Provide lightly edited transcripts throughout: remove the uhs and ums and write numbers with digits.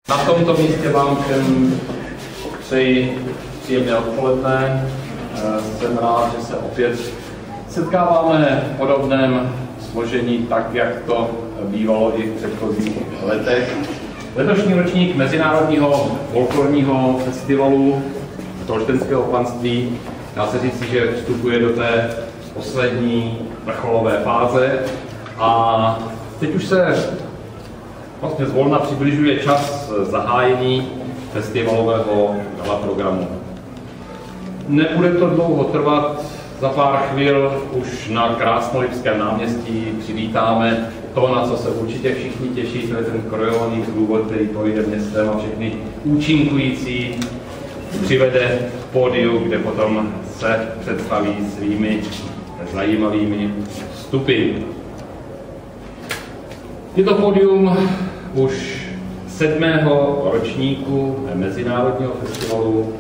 Na tomto místě vám všem přeji příjemné odpoledne. Jsem rád, že se opět setkáváme v podobném složení, tak jak to bývalo i v předchozích letech. Letošní ročník Mezinárodního folklorního festivalu Tolštenského panství dá se říct, že vstupuje do té poslední vrcholové fáze a teď už se vlastně zvolna přibližuje čas zahájení festivalového gala programu. Nebude to dlouho trvat, za pár chvil už na Krásnolipském náměstí přivítáme to, na co se určitě všichni těší, to je ten krojovaný průvod, který projde městem a všechny účinkující přivede k pódiu, kde potom se představí svými zajímavými vstupy. Je to pódium už 7. ročníku Mezinárodního festivalu,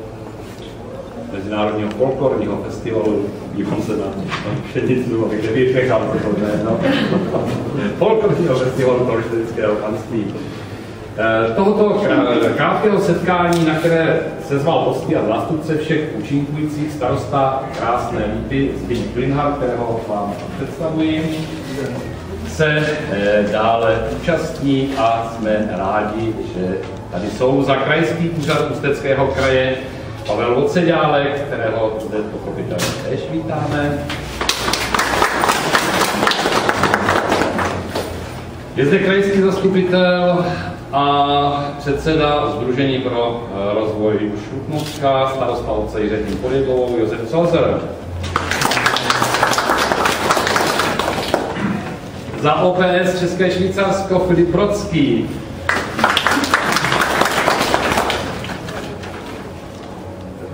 Mezinárodního folklorního festivalu, dívám se na přednicu, abych nevypěchal se to jméno, folklorního festivalu Tolštenského panství. Tohoto krátkého setkání, na které se zval hosty a zástupce všech účinkujících, starosta Krásné Lípy Zbyněk Klinhart, kterého vám představuji, se dále účastní a jsme rádi, že tady jsou za krajský úřad Ústeckého kraje Pavel Voceďálek, kterého zde pochopitelně též vítáme. Je zde krajský zastupitel a předseda Sdružení pro rozvoj Šluknovska, starosta obce Jiřetín pod Jedlovou Josef Salzer. Za OPS České Švýcarsko Filip Brodský.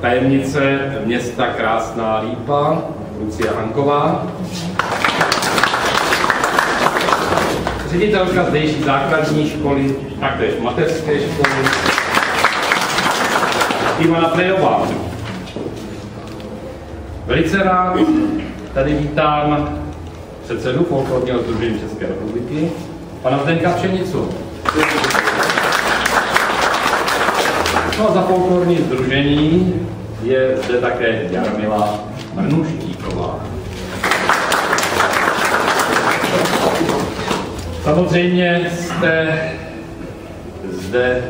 Tajemnice města Krásná Lípa Lucie Hanková. Ředitelka zdejší základní školy, taktéž mateřské školy Ivana Plejová. Velice rád tady vítám předsedu Folklorního sdružení České republiky, pana Zdeňka Pšenicu. No a za folklorní sdružení je zde také Jarmila Mrnuštíková. Samozřejmě jste zde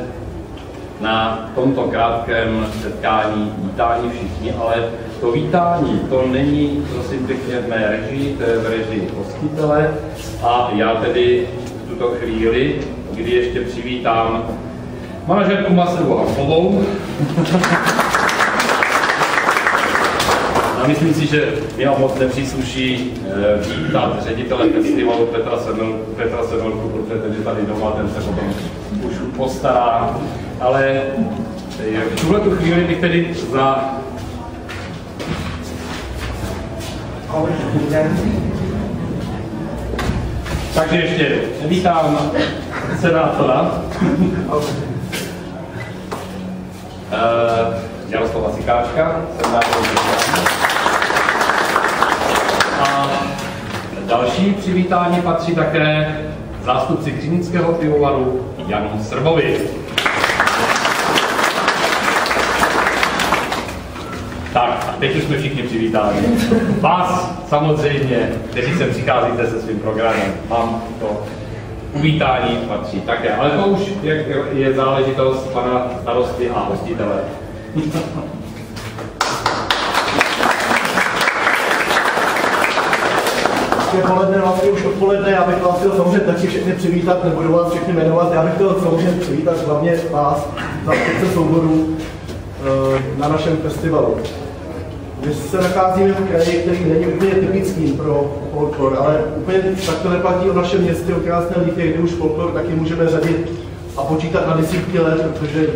na tomto krátkém setkání vítáni všichni, ale to vítání, to není, prosím pěkně, v mé režii, to je v režii hostitele a já tedy v tuto chvíli, kdy ještě přivítám manažerku Maseru Havlovou. A myslím si, že mě moc nepřísluší vítat ředitele festivalu Petra Semmelku, protože ten je tady doma, ten se potom už postará. Ale v tuhletu chvíli bych tedy za... Takže ještě vítám senátora Jaroslava Sikáčka. A další přivítání patří také zástupci Křivnického pivovaru Janu Srbovi. Tak, a teď už jsme všichni přivítáni. Vás samozřejmě, kteří sem přicházíte se svým programem, vám to uvítání patří také. Ale to už je záležitost pana starosty a hostitele. Poledne, vlastně už odpoledne, já bych vás chtěl samozřejmě taky všechny přivítat, nebudu vás všechny jmenovat, já bych chtěl samozřejmě přivítat hlavně vás, zástupce souborů na našem festivalu. My se nacházíme v kraji, který není úplně typickým pro folklor, ale úplně tak to neplatí o našem městě, o Krásné Lípě, kde už folklor taky můžeme řadit a počítat na desítky let, protože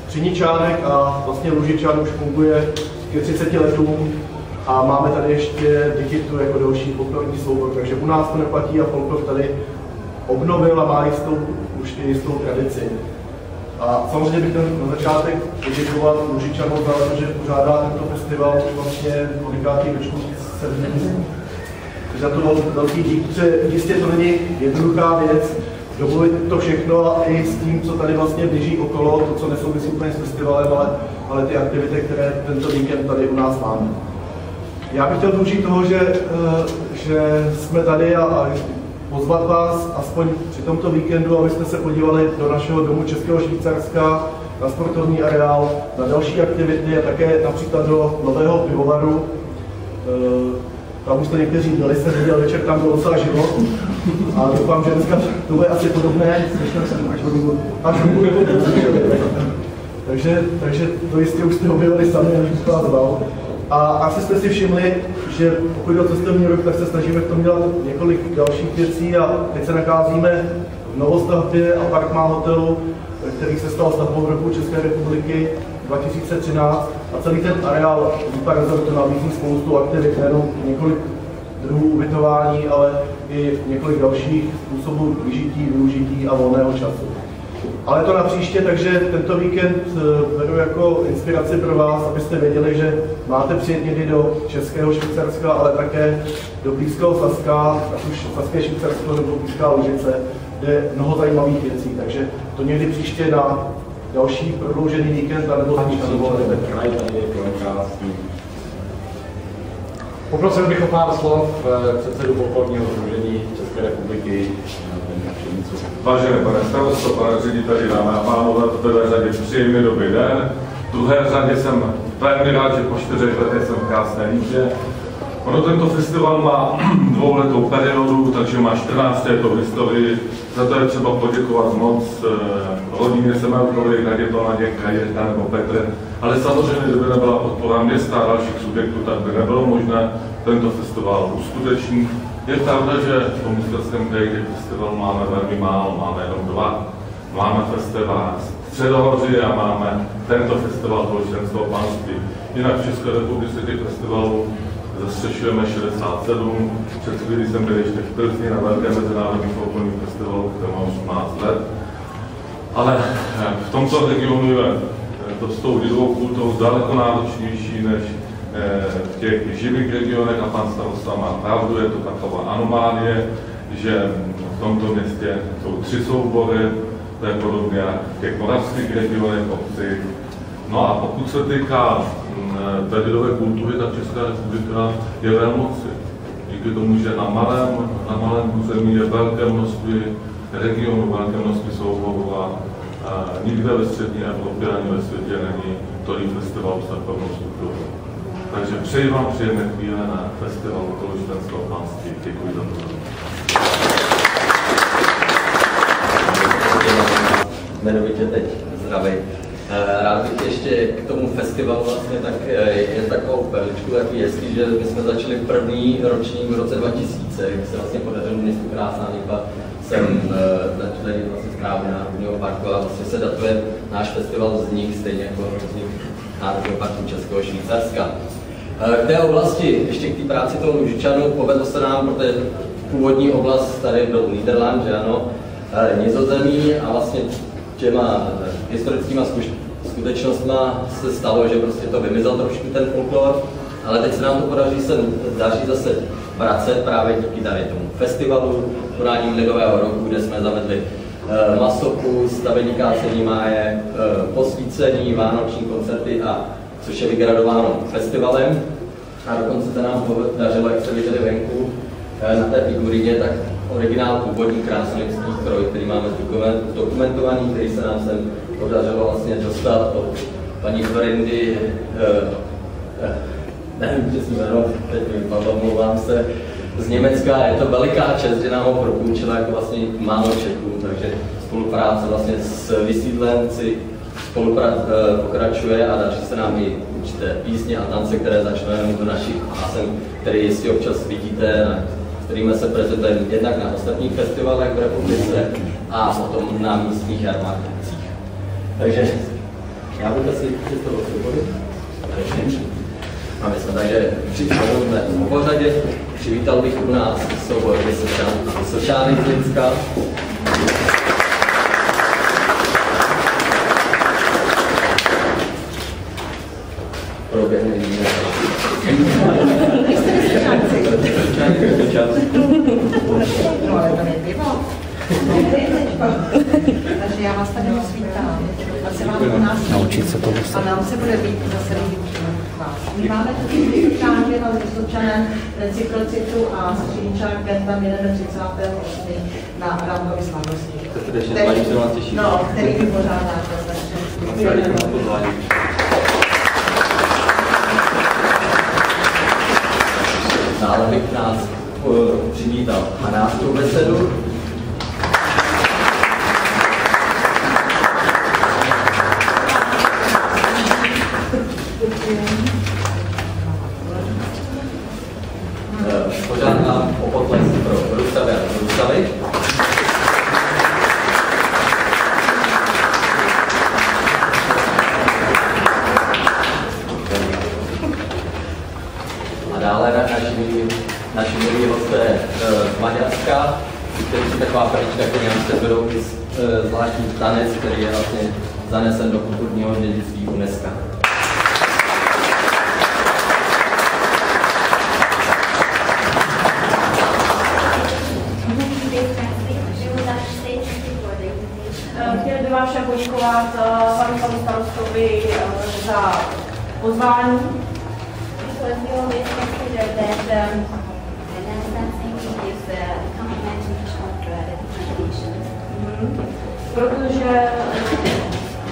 Třiničánek a vlastně Lužičan už funguje ke 30 letům a máme tady ještě Dikitu jako další folklorní soubor, takže u nás to neplatí a folklor tady obnovil a má už jistou tradici. A samozřejmě bych na začátek poděkovat Lužičanům za to, že pořádá tento festival vlastně kolikátý ročník 7. Za to velký dík, protože jistě to není jednoduchá věc, domluvit to všechno a i s tím, co tady vlastně běží okolo, to, co nesouvisí úplně s festivalem, ale ty aktivity, které tento víkend tady u nás máme. Já bych chtěl využít toho, že jsme tady a pozvat vás aspoň při tomto víkendu, abyste se podívali do našeho domu Českého Švýcarska, na sportovní areál, na další aktivity a také například do nového pivovaru. Tam už jste někteří byli, jsem viděl, večer tam bylo docela život. A doufám, že dneska to bude asi podobné, až budu takže to jistě už jste objevili sami, než bych vás dal. A asi jste si všimli, že pokud jde o cestovní ruch, tak se snažíme v tom dělat několik dalších věcí a teď se nacházíme v novostavbě apartmán hotelu, který se stal stavbou roku České republiky 2013 a celý ten areál Vípa Resortu nabízí spoustu aktivit, nejenom několik druhů ubytování, ale i několik dalších způsobů vyžití, využití a volného času. Ale to na příště, takže tento víkend beru jako inspiraci pro vás, abyste věděli, že máte přijet někdy do Českého Švýcarska, ale také do blízkého Saska, ať už Saské Švýcarsko nebo blízká Lužice, kde je mnoho zajímavých věcí. Takže to někdy příště na další prodloužený víkend, anebo Poprosil bych o pár slov předsedu Folklorního sdružení České republiky. Vážený pane starosto, pane řediteli, dámy a pánové, v prvé řadě příjemný dobrý den. V druhé řadě jsem velmi rád, že po 4 letech jsem v krásné Lípě. Ono tento festival má dvouletou periodu, takže má 14 let v historii. Za to je třeba poděkovat moc Vladimír Semelkovi, Radě Tonadě, Kajeřina nebo Petr. Ale samozřejmě, kdyby nebyla podpora města a dalších subjektů, tak by nebylo možné tento festival uskutečnit. Je pravda, že v Mosteckém kraji festival máme velmi málo, máme jenom 2. Máme festival Středohoří a máme tento festival Tolštenského panství. Jinak v České republice těch festivalů zastřešujeme 67. Před chvílí jsem byl ještě v Plzni na velkém mezinárodním folklorním festivalu, který má 18 let. Ale v tomto regionu je to s tou lidovou kulturou daleko náročnější než v těch živých regionech a pan starosta má pravdu, je to taková anomálie, že v tomto městě jsou 3 soubory, to je podobně v těch moravských regionech, obcích. No a pokud se týká té lidové kultury, tak Česká republika je velmoci. Díky tomu, že na malém území je velké množství regionů, velké množství souborů a nikde ve střední Evropě ani ve světě není tolik festivalů s takovou strukturou. Takže přeji vám příjemné chvíle na festivalu Tolštenského panství. Děkuji za pozornost. Jmenovitě teď zdravý. Rád bych ještě k tomu festivalu vlastně tak je takovou perličku takový hezký, že my jsme začali první ročník v roce 2000, kdy se vlastně podařilo městu Krásná Lípa, jsem začali vlastně správy Národního parku a vlastně se datuje náš festival vznik stejně jako vznik Národního parku Českého Švýcarska. K té oblasti, ještě k té práci toho Lužičanu, povedlo se nám, protože původní oblast tady byl Nýderland, že ano, Nizozemí a vlastně těma historickýma skutečnostma se stalo, že prostě to vymizel trošku ten folklor, ale teď se nám to daří zase vracet právě díky tady tomu festivalu, konáním Lidového roku, kde jsme zavedli masovku, stavení kácení máje, posvícení, vánoční koncerty, a což je vygradováno festivalem. A dokonce se nám podařilo, jak jste viděli venku, na té figuríně, tak originál původní krásnojenský kroj, který máme dokumentovaný, který se nám sem podařilo vlastně dostat od paní Florindy, nevím, že jsem jméno, teď omlouvám se, z Německa. Je to veliká čest, že nám ho propůjčila jako vlastně málo Čechů, takže spolupráce vlastně s vysídlenci pokračuje a daří se nám i určité písně a tance, které začneme do našich pásem, které jistě občas vidíte, kterými se prezentujeme jednak na ostatních festivalech v republice a potom na místních jarmarkách. Takže já bych asi to osvobodil. Máme jsme, takže připravujeme v pořadě. Přivítal bych u nás soubor Vysočány z Lidska. Proběhne jiné. No, ale to nepivo. vás tady moc vítám. A se vám u nás naučit se to a nám se bude líbit zase líbit vás. My máme tady setkání s Vysočanem, Recyklocitu a s Číničákem tam 31. na Rámkové slavnosti. No, který vypořádáte. Dále bych nás přivítal na nástup besedu. Požádám o potlesk pro Rustavy a Rustavy. A dále naši milí hosté z Maďarska, kteří jsou taková perlička, který nám předvedou i zvláštní tanec, který je vlastně zanesen do kulturního dědictví UNESCO. Chtěli bych vám všem poděkovat panu starostovi za pozvání. Protože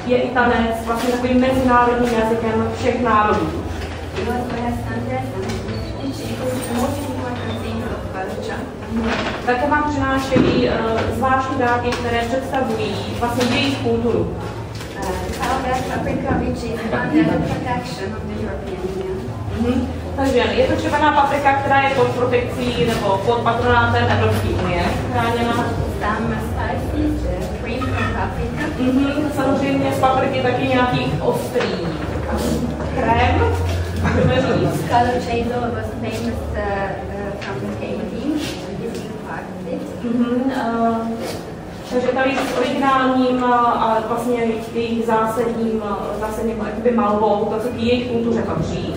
je i tanec vlastně takovým mezinárodním jazykem všech národů. Také vám přinášejí zvláštní dárky, které představují vlastně jejich kulturu. Takže je to červená paprika, která je pod protekcí nebo pod patronátem Evropské unie, chráněna. Samozřejmě z papriky taky nějaký ostrý krém. Takže tady s originálním a vlastně jejich zásadním malbou, to, co k jejich kultuře patří.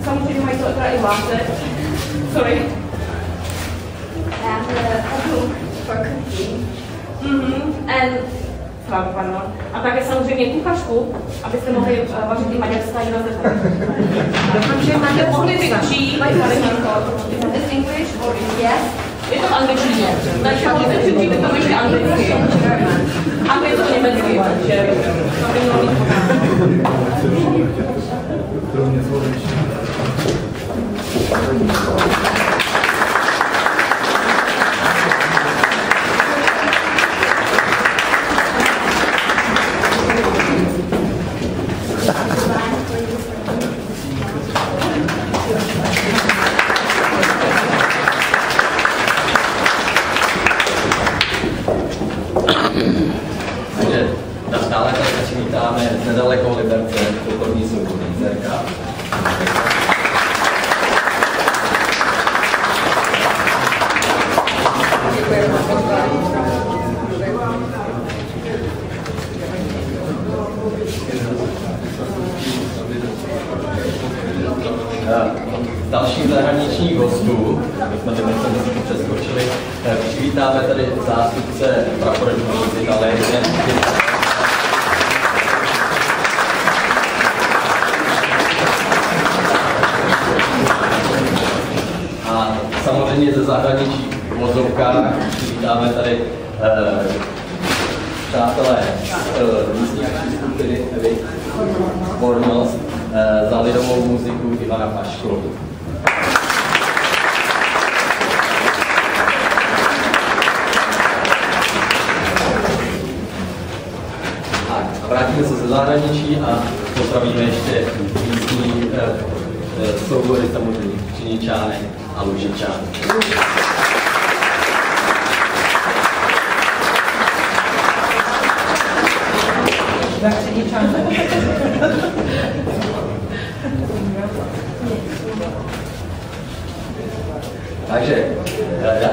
Samozřejmě mají to teda i vládce. Sorry. A také samozřejmě kuchařku, abyste mohli vařit i maďarská jídla ze zde. Takže máte mohli vyčít, je to v angličtině. Takže můžete přečíst to ještě anglicky. Anglicky, německy, takže to by mělo být nedaleko Liberce, kulturní soukromí Zerka. Dalších zahraničních hostů, my jsme si přeskočili, přivítáme tady zástupce praporepubliky z Itálie. Samozřejmě ze zahraničí v vozovkách vítáme tady přátelé místní akční skupiny Spornost za lidovou muziku Ivana Pašku. A vrátíme se ze zahraničí a pozdravíme ještě místní soubory samozřejmě Číničány a Lužičány. Takže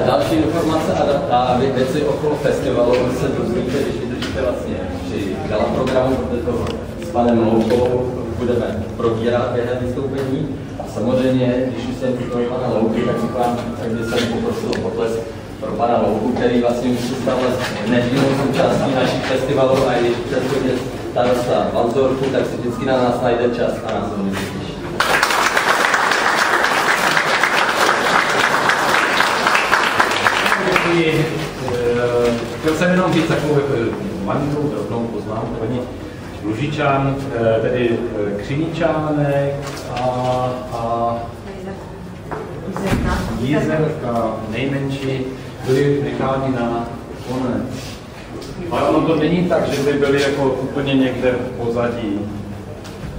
další informace a věci okolo festivalu se dozvíte, když vydržíte vlastně při gala programu s panem Loukou budeme probírat během vystoupení. A samozřejmě, když už jsem pro pana Louky, tak bych jsem poprosil o potlesk pro pana Louku, který vlastně už se stal nedílnou součástí našich festivalů a když přesto je starosta Valzorku, tak si vždycky na nás najde čas a nás velmi těší. Chtěl jsem jenom říct takovou malinkou drobnou poznámku. Paní Lužičan, tedy Křiníčánek a Jízerka, nejmenší, byli necháni na konec. Ale ono to není tak, že by byli jako úplně někde v pozadí.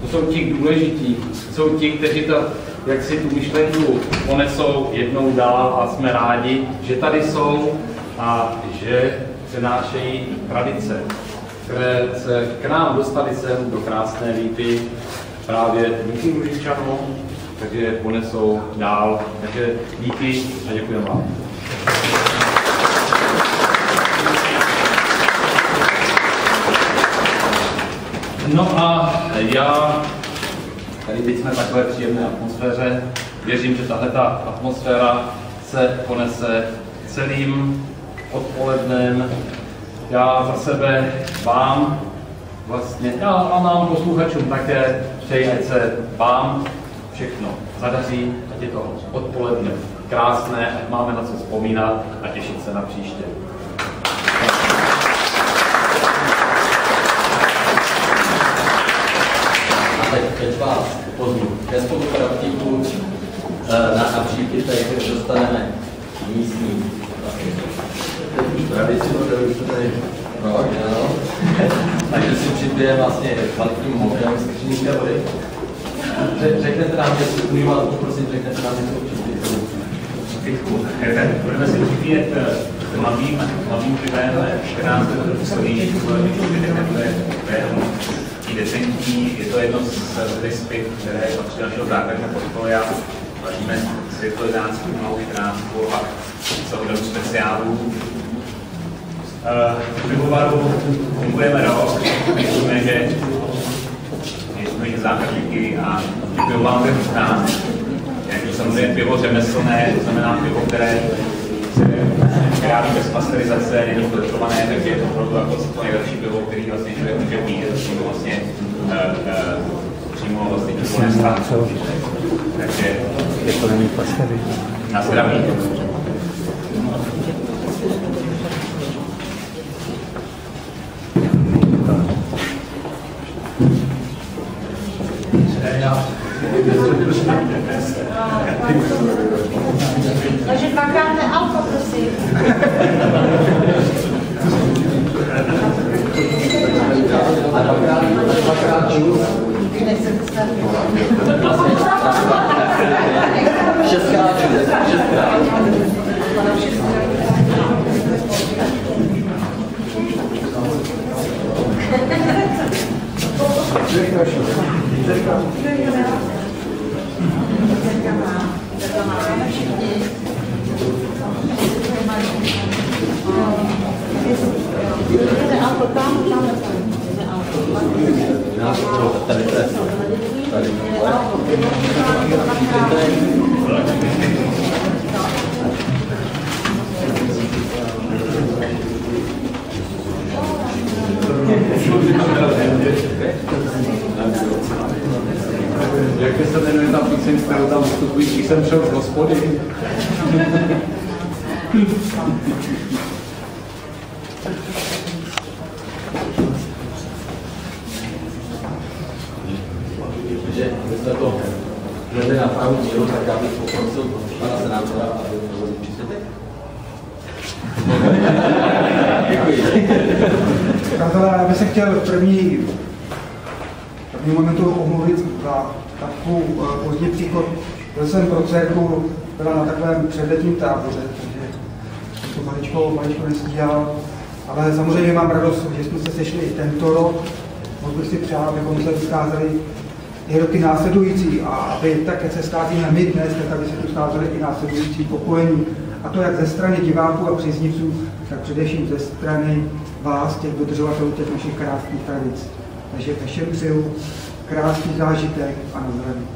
To jsou ti důležití, jsou ti, kteří to, jak si tu myšlenku ponesou jednou dál a jsme rádi, že tady jsou a že přenášejí tradice, které se k nám dostaly sem do krásné Lípy právě díky Lužičanům, takže je ponesou dál. Takže díky a děkujeme vám. No a já, tady teď jsme v takové příjemné atmosféře, věřím, že tahleta atmosféra se ponese celým odpolednem. Já za sebe vám vlastně, a nám posluchačům také přeji, ať se vám všechno zadaří, ať je to odpoledne krásné, ať máme na co vzpomínat a těšit se na příště. A teď vás pozvu ke spolupracovníků na přípitech, kde dostaneme místní tradici, kterou už tady rok, takže si připijeme vlastně kvalitním mokrem z křiníka vody. Řeknete nám, jestli můžu vás poprosit, řeknete nám něco určitě. Budeme si připíjet hlavním pivem, 14 stojí, je decentní, je to jedno z piv, které patří do našeho základního portfolia. Vadíme světlozácku, malou 14 a celou dobu speciálů. V pivovaru fungujeme rok, myslíme, že jsme zákazníky a pivovar bude chutná. Jak to samozřejmě pivo řemeslné, to znamená pivo, které se vyrábí bez pasterizace, není filtrované, takže je to opravdu jako to nejlepší pivo, který vlastně člověk může mít, je to přímo vlastně pivo nestává. Takže je to není pasterizace. Na zdraví. Takže dvakrát nealko, prosím. A dvakrát čus. Šestkrát čus. Jak se jmenuje ta píseň, kterou tam vstupují, když jsem šel z hospody? Takže my jsme to měli na pravou míru, tak já bych poprosil pana senátora, aby to příspěvek. Děkuji. Přátelé, já bych se chtěl v první momentu omluvit za takovou pozdní příchod. Byl jsem pro dcerku, byla na takovém předletním táboře, takže to maličko nestíhal. Ale samozřejmě mám radost, že jsme se sešli i tento rok. Moc bych si přál, abychom se scházeli i roky následující a aby tak, jak se scházíme my dnes, tak aby se tu scházeli i následující pokolení. A to jak ze strany diváků a příznivců, tak především ze strany vás, těch dodržovatelů těch našich krásných tradic. Takže všem přeju krásný zážitek a na zdraví.